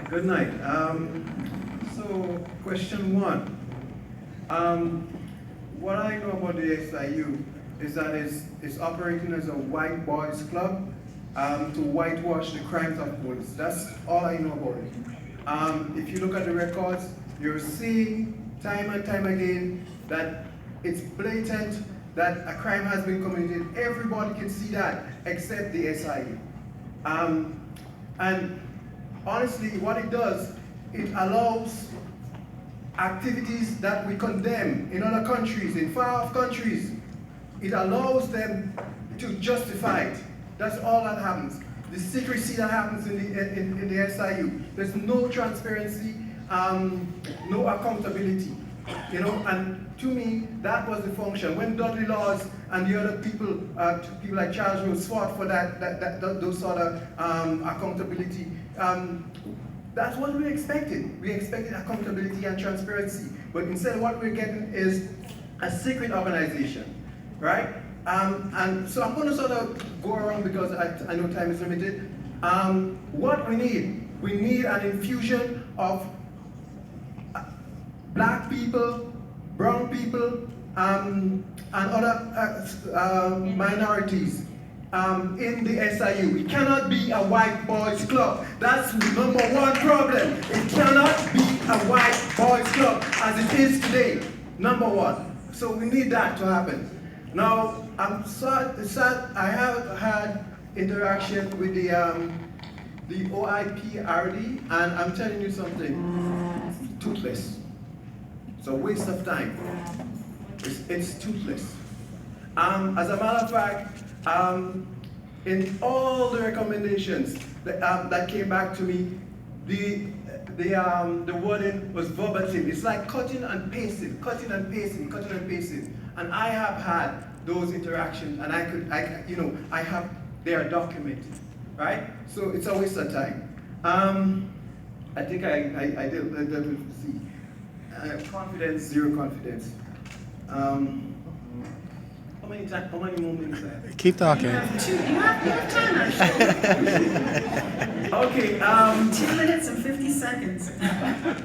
Good night. So, question one. What I know about the SIU is that it's operating as a white boys club to whitewash the crimes of police. That's all I know about it. If you look at the records, you're seeing time and time again that it's blatant that a crime has been committed. Everybody can see that except the SIU. And honestly, what it does, it allows activities that we condemn in other countries, in far-off countries. It allows them to justify it. That's all that happens. The secrecy that happens in the SIU. There's no transparency, no accountability. You know, and to me, that was the function. When Dudley Laws and the other people, people like Charles Rose fought for those sort of accountability, that's what we expected. We expected accountability and transparency. But instead, what we're getting is a secret organization, right? And so I'm going to sort of go around because I know time is limited. What we need an infusion of black people, brown people, and other minorities in the SIU. It cannot be a white boys club. That's the number one problem. It cannot be a white boys club as it is today. Number one. So we need that to happen. Now, I'm sad I have had interaction with the OIPRD, and I'm telling you something, it's toothless. It's a waste of time. It's toothless. As a matter of fact, in all the recommendations that came back to me, the wording was verbatim. It's like cutting and pasting, cutting and pasting, cutting and pasting. And I have had those interactions, and they are documented, right? So it's a waste of time. I think I did with C. Confidence, zero confidence. How many more minutes I have? Keep talking. You have time, actually. Okay. 2 minutes and 50 seconds.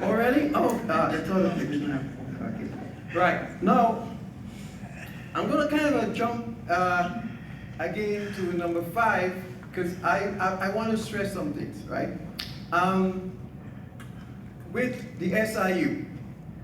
Already? Oh, I thought I didn't have. Okay. Right. Now, I'm going to kind of jump again to number 5 because I want to stress some things, right? With the SIU,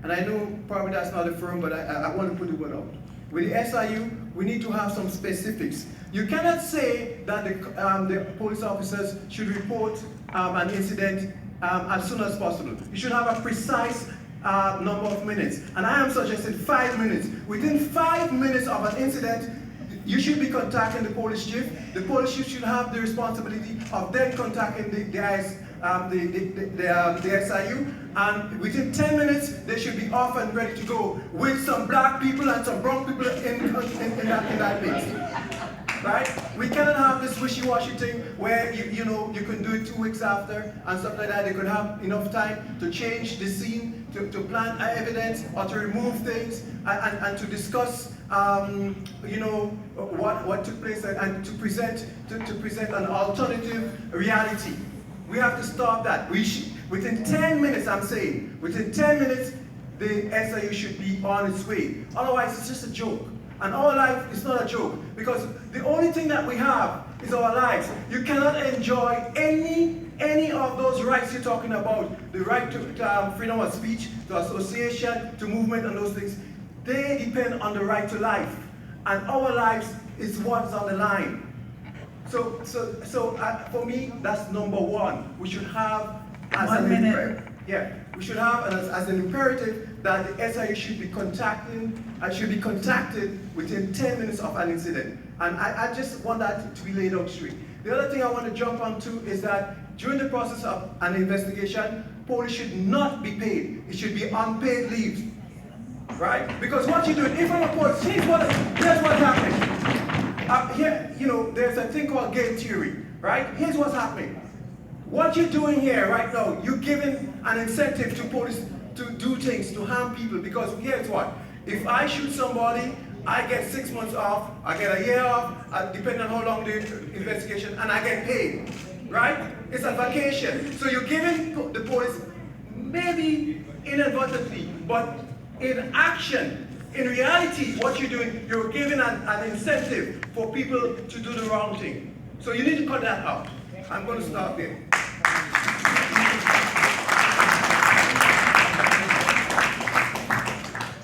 and I know probably that's not a firm, but I want to put the word out. With the SIU, we need to have some specifics. You cannot say that the police officers should report an incident as soon as possible. You should have a precise number of minutes. And I am suggesting 5 minutes. Within 5 minutes of an incident, you should be contacting the police chief. The police chief should have the responsibility of then contacting the SIU. And within 10 minutes, they should be off and ready to go with some black people and some brown people in that mix. Right? We cannot have this wishy-washy thing where you can do it 2 weeks after and stuff like that. They could have enough time to change the scene, to plant evidence or to remove things and to discuss what took place and to present an alternative reality. We have to stop that. Within 10 minutes, I'm saying, within 10 minutes, the SIU should be on its way. Otherwise, it's just a joke. And our life is not a joke, because the only thing that we have is our lives. You cannot enjoy any of those rights you're talking about, the right to freedom of speech, to association, to movement, and those things. They depend on the right to life. And our lives is what's on the line. So for me, that's number one. We should have as an imperative. Yeah, we should have as an imperative that the SIU should be contacted within 10 minutes of an incident. And I just want that to be laid out straight. The other thing I want to jump onto is that during the process of an investigation, police should not be paid. It should be unpaid leave, right? Because what you do, if I'm a police, here's what's happening. Here, there's a thing called game theory, right? Here's what's happening. What you're doing here right now, you're giving an incentive to police to do things, to harm people, because here's what. If I shoot somebody, I get 6 months off, I get a year off, depending on how long the investigation, and I get paid, right? It's a vacation. So you're giving the police, maybe inadvertently, but in action, in reality, what you're doing, you're giving an incentive for people to do the wrong thing. So you need to cut that out. I'm going to stop there.